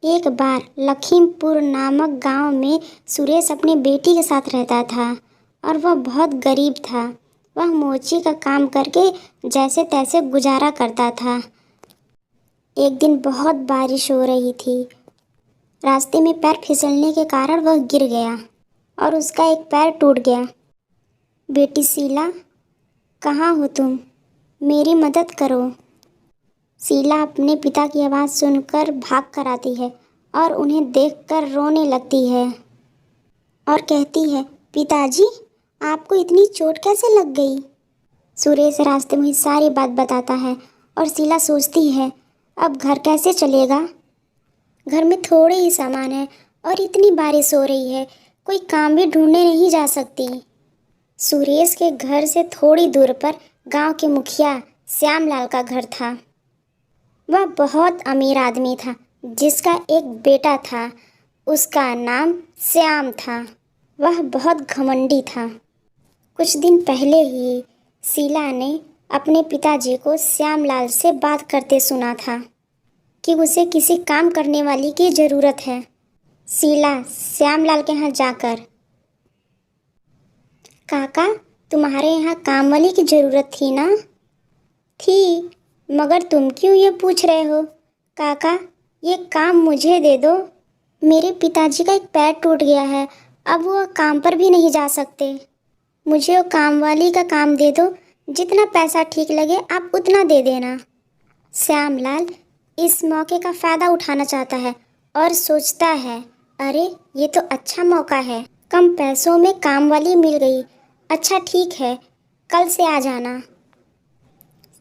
एक बार लखीमपुर नामक गांव में सुरेश अपनी बेटी के साथ रहता था और वह बहुत गरीब था। वह मोची का काम करके जैसे तैसे गुजारा करता था। एक दिन बहुत बारिश हो रही थी। रास्ते में पैर फिसलने के कारण वह गिर गया और उसका एक पैर टूट गया। बेटी शीला, कहाँ हो तुम? मेरी मदद करो। शीला अपने पिता की आवाज़ सुनकर भाग कर आती है और उन्हें देखकर रोने लगती है और कहती है, पिताजी, आपको इतनी चोट कैसे लग गई? सुरेश रास्ते में सारी बात बताता है और शीला सोचती है, अब घर कैसे चलेगा? घर में थोड़े ही सामान है और इतनी बारिश हो रही है, कोई काम भी ढूंढने नहीं जा सकती। सुरेश के घर से थोड़ी दूर पर गांव के मुखिया श्यामलाल का घर था। वह बहुत अमीर आदमी था जिसका एक बेटा था। उसका नाम श्याम था। वह बहुत घमंडी था। कुछ दिन पहले ही शीला ने अपने पिताजी को श्यामलाल से बात करते सुना था कि उसे किसी काम करने वाली की ज़रूरत है। शीला श्यामलाल के यहाँ जाकर, काका, तुम्हारे यहाँ काम वाली की ज़रूरत थी ना? थी, मगर तुम क्यों ये पूछ रहे हो? काका, ये काम मुझे दे दो। मेरे पिताजी का एक पैर टूट गया है, अब वो काम पर भी नहीं जा सकते। मुझे वो काम वाली का काम दे दो, जितना पैसा ठीक लगे आप उतना दे देना। श्यामलाल इस मौके का फ़ायदा उठाना चाहता है और सोचता है, अरे ये तो अच्छा मौका है, कम पैसों में काम वाली मिल गई। अच्छा ठीक है, कल से आ जाना।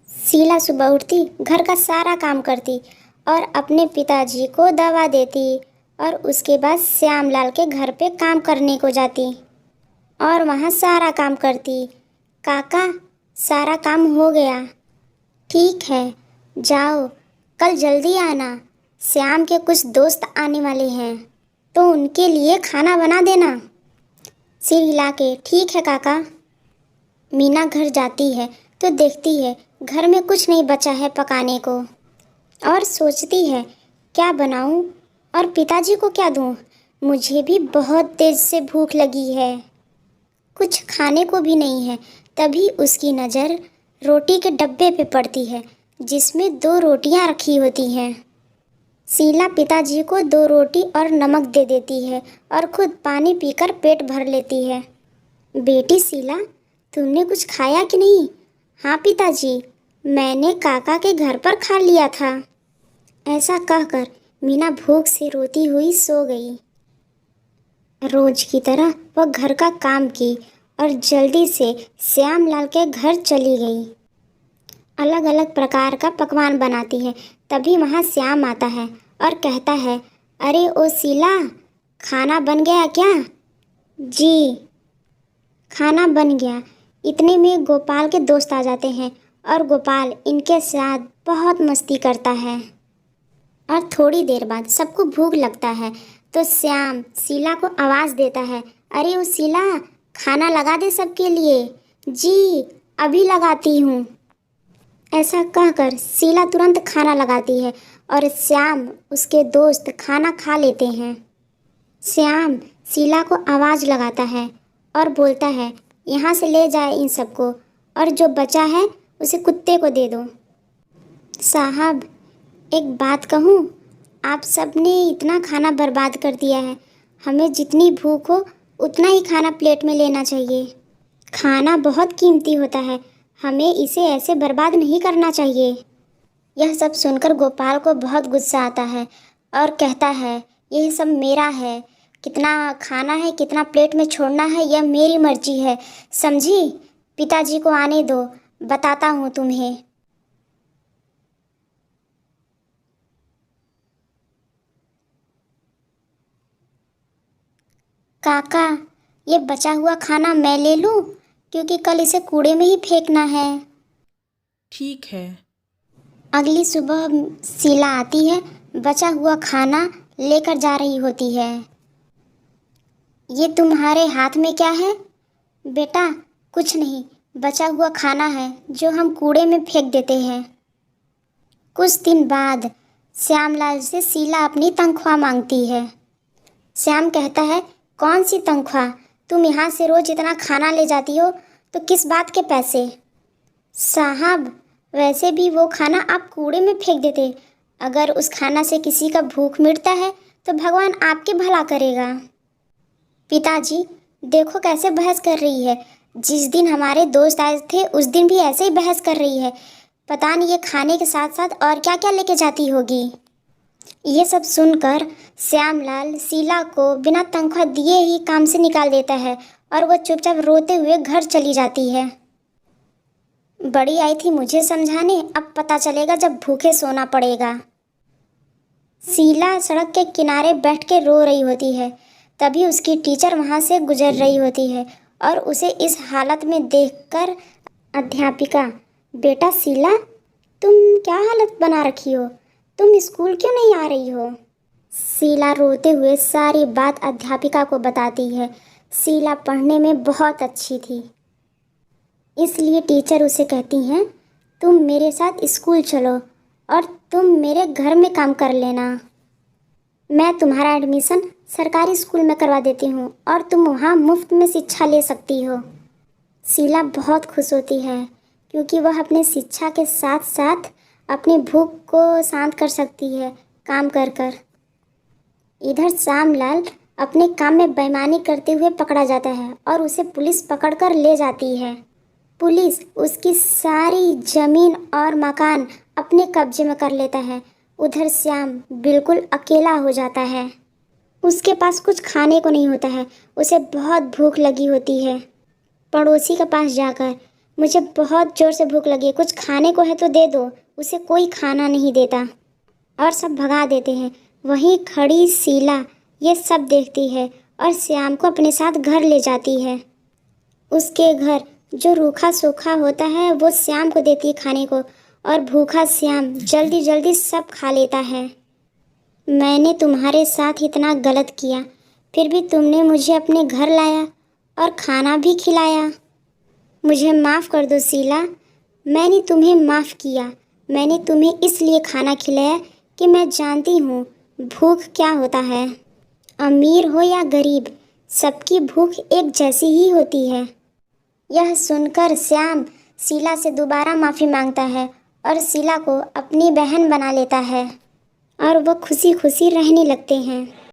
शीला सुबह उठती, घर का सारा काम करती और अपने पिताजी को दवा देती और उसके बाद श्यामलाल के घर पे काम करने को जाती और वहाँ सारा काम करती। काका, सारा काम हो गया। ठीक है, जाओ, कल जल्दी आना। श्याम के कुछ दोस्त आने वाले हैं तो उनके लिए खाना बना देना। सिर हिला के, ठीक है काका। मीना घर जाती है तो देखती है घर में कुछ नहीं बचा है पकाने को और सोचती है, क्या बनाऊं और पिताजी को क्या दूं? मुझे भी बहुत तेज से भूख लगी है, कुछ खाने को भी नहीं है। तभी उसकी नज़र रोटी के डब्बे पे पड़ती है जिसमें 2 रोटियां रखी होती हैं। शीला पिताजी को 2 रोटी और नमक दे देती है और खुद पानी पीकर पेट भर लेती है। बेटी शीला, तुमने कुछ खाया कि नहीं? हाँ पिताजी, मैंने काका के घर पर खा लिया था। ऐसा कहकर मीना भूख से रोती हुई सो गई। रोज की तरह वह घर का काम की और जल्दी से श्यामलाल के घर चली गई। अलग अलग प्रकार का पकवान बनाती है। तभी वहाँ श्याम आता है और कहता है, अरे ओ शीला, खाना बन गया क्या? जी, खाना बन गया। इतने में गोपाल के दोस्त आ जाते हैं और गोपाल इनके साथ बहुत मस्ती करता है और थोड़ी देर बाद सबको भूख लगता है तो श्याम शीला को आवाज़ देता है, अरे ओ शीला, खाना लगा दे सबके लिए। जी, अभी लगाती हूँ। ऐसा कहकर शीला तुरंत खाना लगाती है और श्याम उसके दोस्त खाना खा लेते हैं। श्याम शीला को आवाज़ लगाता है और बोलता है, यहाँ से ले जाए इन सबको और जो बचा है उसे कुत्ते को दे दो। साहब, एक बात कहूँ, आप सब ने इतना खाना बर्बाद कर दिया है। हमें जितनी भूख हो उतना ही खाना प्लेट में लेना चाहिए। खाना बहुत कीमती होता है, हमें इसे ऐसे बर्बाद नहीं करना चाहिए। यह सब सुनकर गोपाल को बहुत गुस्सा आता है और कहता है, यह सब मेरा है, कितना खाना है, कितना प्लेट में छोड़ना है, यह मेरी मर्जी है, समझी? पिताजी को आने दो, बताता हूँ तुम्हें। काका, ये बचा हुआ खाना मैं ले लूँ क्योंकि कल इसे कूड़े में ही फेंकना है। ठीक है। अगली सुबह शीला आती है, बचा हुआ खाना लेकर जा रही होती है। ये तुम्हारे हाथ में क्या है? बेटा, कुछ नहीं, बचा हुआ खाना है जो हम कूड़े में फेंक देते हैं। कुछ दिन बाद श्यामलाल से शीला अपनी तनख्वाह मांगती है। श्याम कहता है, कौन सी तनख्वाह? तुम यहाँ से रोज इतना खाना ले जाती हो तो किस बात के पैसे? साहब, वैसे भी वो खाना आप कूड़े में फेंक देते। अगर उस खाना से किसी का भूख मिटता है तो भगवान आपके भला करेगा। पिताजी, देखो कैसे बहस कर रही है। जिस दिन हमारे दोस्त आए थे उस दिन भी ऐसे ही बहस कर रही है। पता नहीं ये खाने के साथ साथ और क्या क्या लेके जाती होगी। ये सब सुनकर श्यामलाल शीला को बिना तनख्वाह दिए ही काम से निकाल देता है और वो चुपचाप रोते हुए घर चली जाती है। बड़ी आई थी मुझे समझाने, अब पता चलेगा जब भूखे सोना पड़ेगा। शीला सड़क के किनारे बैठ के रो रही होती है। तभी उसकी टीचर वहाँ से गुजर रही होती है और उसे इस हालत में देखकर अध्यापिका, बेटा शीला, तुम क्या हालत बना रखी हो? तुम स्कूल क्यों नहीं आ रही हो? शीला रोते हुए सारी बात अध्यापिका को बताती है। शीला पढ़ने में बहुत अच्छी थी, इसलिए टीचर उसे कहती हैं, तुम मेरे साथ स्कूल चलो और तुम मेरे घर में काम कर लेना। मैं तुम्हारा एडमिशन सरकारी स्कूल में करवा देती हूँ और तुम वहाँ मुफ्त में शिक्षा ले सकती हो। शीला बहुत खुश होती है क्योंकि वह अपनी शिक्षा के साथ साथ अपनी भूख को शांत कर सकती है काम कर कर। इधर श्यामलाल अपने काम में बेईमानी करते हुए पकड़ा जाता है और उसे पुलिस पकड़कर ले जाती है। पुलिस उसकी सारी ज़मीन और मकान अपने कब्जे में कर लेता है। उधर श्याम बिल्कुल अकेला हो जाता है। उसके पास कुछ खाने को नहीं होता है। उसे बहुत भूख लगी होती है। पड़ोसी के पास जाकर, मुझे बहुत ज़ोर से भूख लगी है, कुछ खाने को है तो दे दो। उसे कोई खाना नहीं देता और सब भगा देते हैं। वहीं खड़ी शीला ये सब देखती है और श्याम को अपने साथ घर ले जाती है। उसके घर जो रूखा सूखा होता है वो श्याम को देती है खाने को और भूखा श्याम जल्दी जल्दी सब खा लेता है। मैंने तुम्हारे साथ इतना गलत किया, फिर भी तुमने मुझे अपने घर लाया और खाना भी खिलाया। मुझे माफ़ कर दो शीला। मैंने तुम्हें माफ़ किया। मैंने तुम्हें इसलिए खाना खिलाया कि मैं जानती हूँ भूख क्या होता है। अमीर हो या गरीब, सबकी भूख एक जैसी ही होती है। यह सुनकर श्याम शीला से दोबारा माफ़ी मांगता है और शीला को अपनी बहन बना लेता है और वो खुशी खुशी रहने लगते हैं।